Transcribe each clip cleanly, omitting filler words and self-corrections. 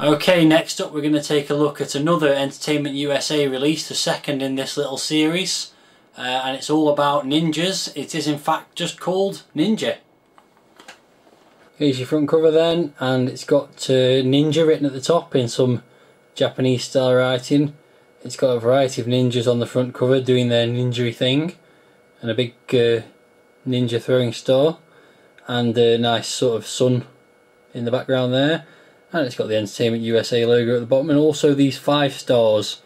Okay, next up we're going to take a look at another Entertainment USA release, the second in this little series, and it's all about ninjas. It is in fact just called Ninja. Here's your front cover then, and it's got Ninja written at the top in some Japanese style writing. It's got a variety of ninjas on the front cover doing their ninja thing, and a big ninja throwing star, and a nice sort of sun in the background there. And it's got the Entertainment USA logo at the bottom, and also these 5 stars,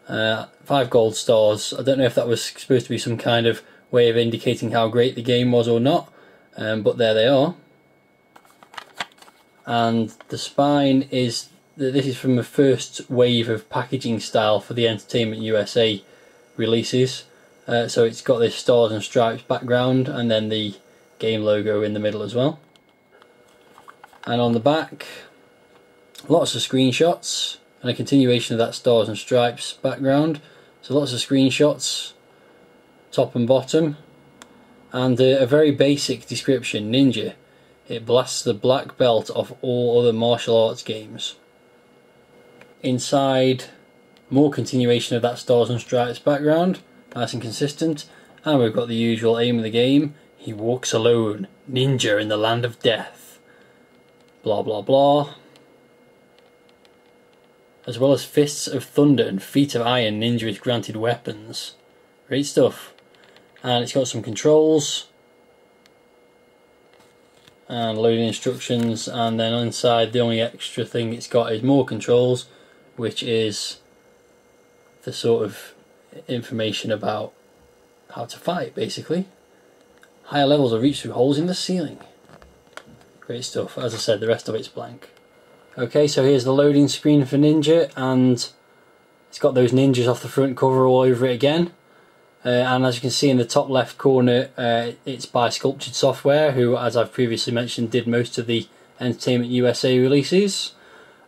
5 gold stars. I don't know if that was supposed to be some kind of way of indicating how great the game was or not, but there they are. And the spine is, this is from the first wave of packaging style for the Entertainment USA releases. So it's got this stars and stripes background, and then the game logo in the middle as well. And on the back, lots of screenshots and a continuation of that stars and stripes background. So lots of screenshots, top and bottom, and a very basic description: Ninja. It blasts the black belt off all other martial arts games. Inside, more continuation of that stars and stripes background, nice and consistent, and we've got the usual aim of the game: he walks alone, ninja in the land of death. Blah blah blah. As well as fists of thunder and feet of iron, ninja is granted weapons. Great stuff. And it's got some controls and loading instructions, and then inside the only extra thing it's got is more controls, which is the sort of information about how to fight, basically. Higher levels are reached through holes in the ceiling. Great stuff. As I said, the rest of it's blank. Okay, so here's the loading screen for Ninja, and it's got those ninjas off the front cover all over it again. And as you can see in the top left corner, it's by Sculptured Software, who, as I've previously mentioned, did most of the Entertainment USA releases.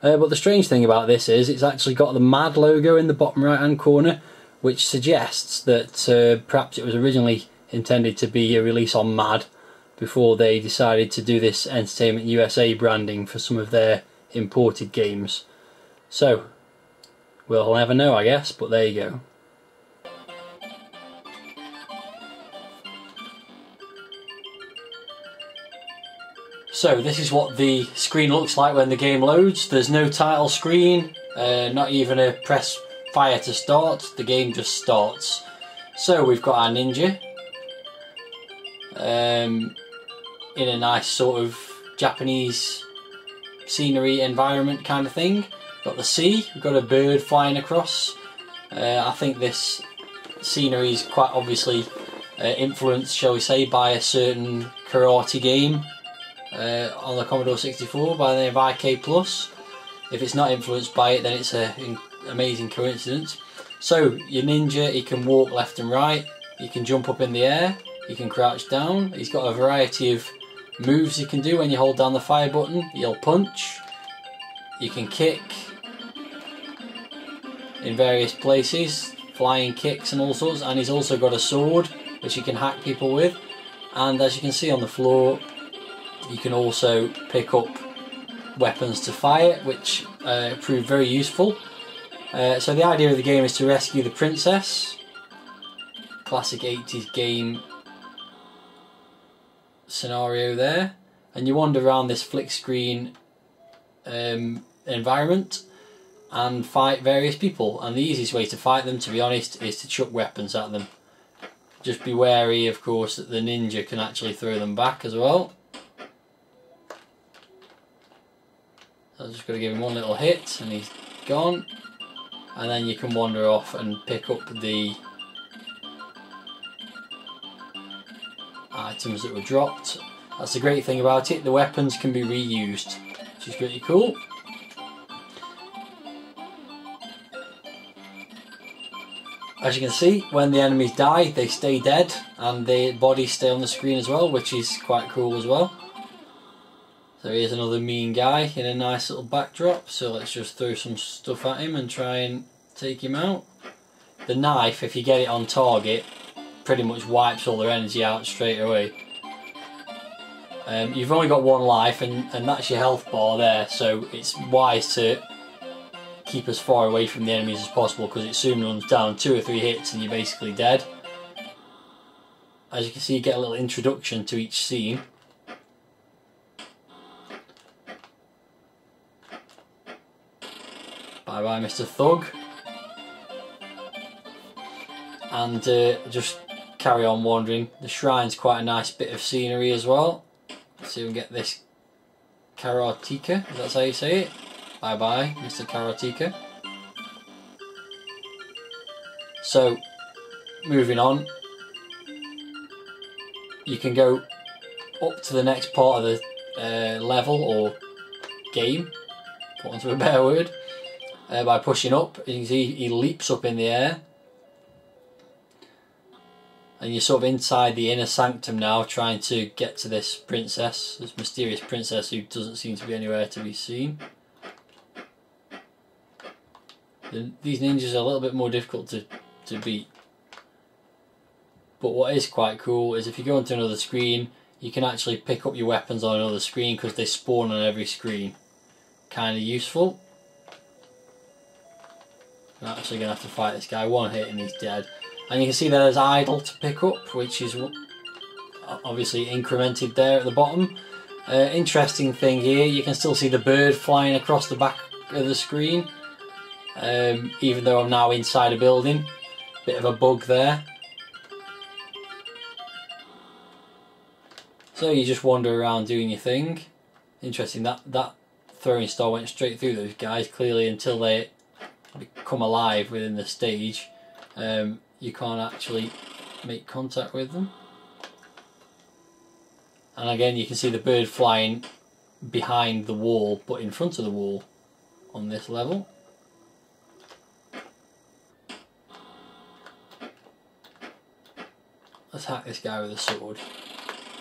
But the strange thing about this is it's actually got the MAD logo in the bottom right hand corner, which suggests that perhaps it was originally intended to be a release on MAD before they decided to do this Entertainment USA branding for some of their imported games. So we'll never know, I guess, but there you go. So this is what the screen looks like when the game loads. There's no title screen, not even a press fire to start, the game just starts. So we've got our ninja in a nice sort of Japanese scenery environment kind of thing. Got the sea, we've got a bird flying across. I think this scenery is quite obviously influenced, shall we say, by a certain karate game on the Commodore 64 by the name of IK+. If it's not influenced by it, then it's an amazing coincidence. So your ninja, he can walk left and right, he can jump up in the air, he can crouch down, he's got a variety of moves you can do when you hold down the fire button. He'll punch, you can kick in various places, flying kicks and all sorts, and he's also got a sword which you can hack people with. And as you can see on the floor, you can also pick up weapons to fire, which prove very useful. So the idea of the game is to rescue the princess. Classic 80s game scenario there, and you wander around this flick screen environment and fight various people, and the easiest way to fight them, to be honest, is to chuck weapons at them. Just be wary, of course, that the ninja can actually throw them back as well. So I've just got to give him one little hit and he's gone, and then you can wander off and pick up the items that were dropped. That's the great thing about it, the weapons can be reused, which is pretty cool. As you can see, when the enemies die, they stay dead and their bodies stay on the screen as well, which is quite cool as well. So here's another mean guy in a nice little backdrop, so let's just throw some stuff at him and try and take him out. The knife, if you get it on target, pretty much wipes all their energy out straight away. You've only got one life, and that's your health bar there, so it's wise to keep as far away from the enemies as possible, because it soon runs down 2 or 3 hits and you're basically dead. As you can see, you get a little introduction to each scene. Bye bye Mr. Thug. And just carry on wandering. The shrine's quite a nice bit of scenery as well. Let's see if we can get this Karateka, if that's how you say it. Bye bye Mr. Karateka. So, moving on, you can go up to the next part of the level or game, for want of a better word, by pushing up. You can see he leaps up in the air, and you're sort of inside the inner sanctum now, trying to get to this princess, this mysterious princess who doesn't seem to be anywhere to be seen. These ninjas are a little bit more difficult to beat. But what is quite cool is if you go onto another screen, you can actually pick up your weapons on another screen because they spawn on every screen. Kind of useful. I'm actually going to have to fight this guy. 1 hit and he's dead. And you can see there's idol to pick up, which is obviously incremented there at the bottom. Interesting thing here, you can still see the bird flying across the back of the screen. Even though I'm now inside a building. Bit of a bug there. So you just wander around doing your thing. Interesting, that throwing star went straight through those guys, clearly until they become alive within the stage. You can't actually make contact with them. And again you can see the bird flying behind the wall, but in front of the wall on this level. Let's hack this guy with a sword.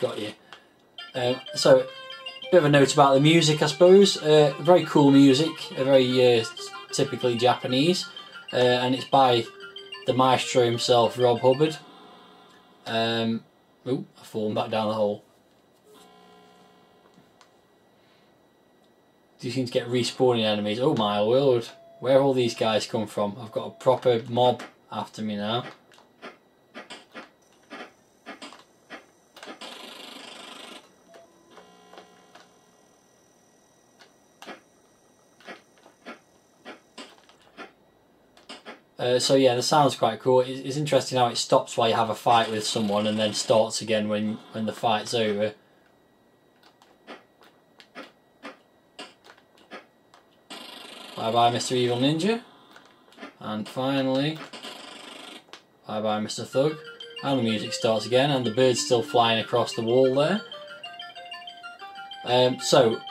Got you. So, a bit of a note about the music, I suppose. Very cool music, very typically Japanese, and it's by the maestro himself, Rob Hubbard. I've fallen back down the hole. Do you seem to get respawning enemies? Oh my lord, where have all these guys come from? I've got a proper mob after me now. So yeah, the sound's quite cool. It's interesting how it stops while you have a fight with someone and then starts again when the fight's over. Bye bye Mr. Evil Ninja. And finally, bye bye Mr. Thug. And the music starts again and the bird's still flying across the wall there. So,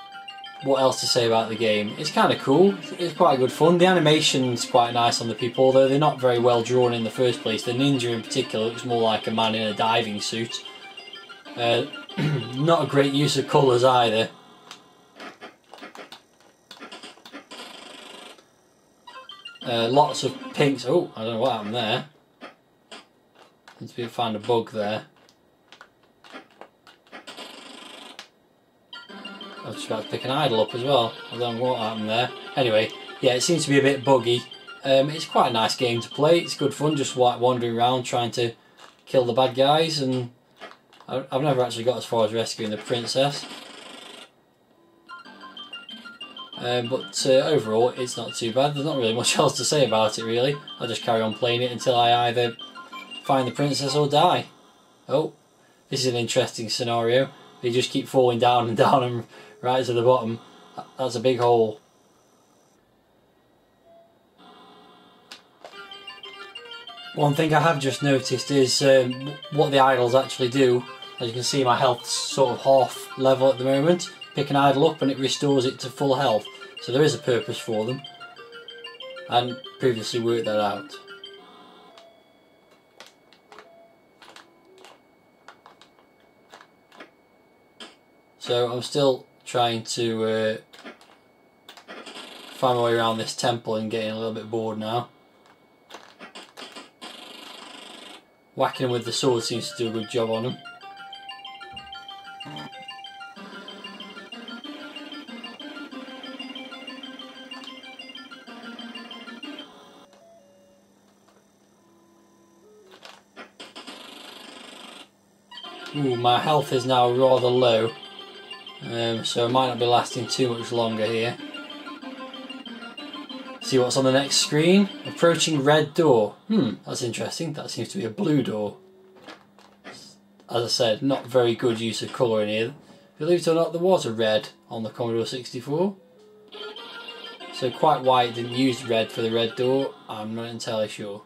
what else to say about the game? It's kind of cool, it's quite good fun. The animation's quite nice on the people, although they're not very well drawn in the first place. The ninja in particular looks more like a man in a diving suit. Not a great use of colours either. Lots of pinks. Oh, I don't know what happened there. Seems to be found a bug there. I was just about to pick an idol up as well. I don't know what happened there. Anyway, yeah, it seems to be a bit buggy. It's quite a nice game to play. It's good fun, just like wandering around trying to kill the bad guys. And I've never actually got as far as rescuing the princess. But overall, it's not too bad. There's not really much else to say about it, really. I'll just carry on playing it until I either find the princess or die. Oh, this is an interesting scenario. You just keep falling down and down and right to the bottom. That's a big hole. One thing I have just noticed is what the idols actually do. As you can see, my health's sort of half level at the moment. Pick an idol up and it restores it to full health. So there is a purpose for them. I hadn't previously worked that out. So I'm still trying to find my way around this temple and getting a little bit bored now. Whacking them with the sword seems to do a good job on them. Ooh, my health is now rather low, so I might not be lasting too much longer here. See what's on the next screen. Approaching red door. That's interesting. That seems to be a blue door. As I said, not very good use of colour in here. Believe it or not, there was a red on the Commodore 64. So quite why it didn't use red for the red door, I'm not entirely sure.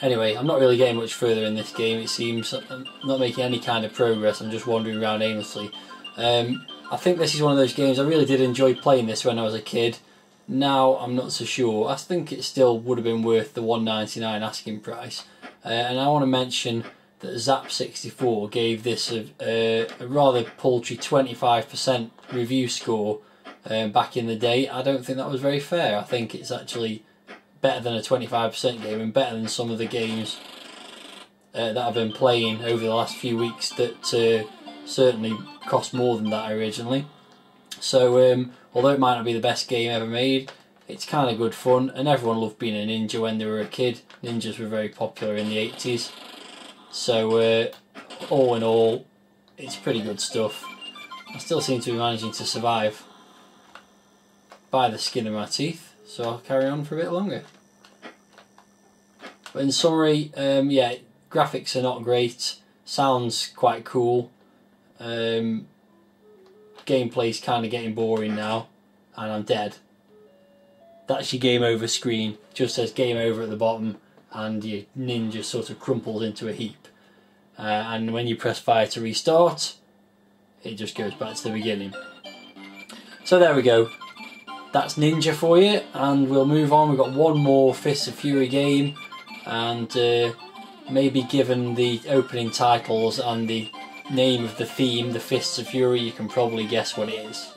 Anyway, I'm not really getting much further in this game, it seems. I'm not making any kind of progress, I'm just wandering around aimlessly. I think this is one of those games, I really did enjoy playing this when I was a kid. Now I'm not so sure. I think it still would have been worth the $1.99 asking price. And I want to mention that Zap64 gave this a rather paltry 25% review score back in the day. I don't think that was very fair. I think it's actually better than a 25% game and better than some of the games that I've been playing over the last few weeks that certainly cost more than that originally. So although it might not be the best game ever made, it's kind of good fun, and everyone loved being a ninja when they were a kid. Ninjas were very popular in the 80s. So all in all, it's pretty good stuff. I still seem to be managing to survive by the skin of my teeth, so I'll carry on for a bit longer. But in summary, yeah, graphics are not great, sounds quite cool, gameplay's kind of getting boring now, and I'm dead. That's your game over screen, just says game over at the bottom, and your ninja sort of crumples into a heap. And when you press fire to restart, it just goes back to the beginning. So there we go. That's Ninja for you, and we'll move on. We've got one more Fists of Fury game, and maybe given the opening titles and the name of the theme, the Fists of Fury, you can probably guess what it is.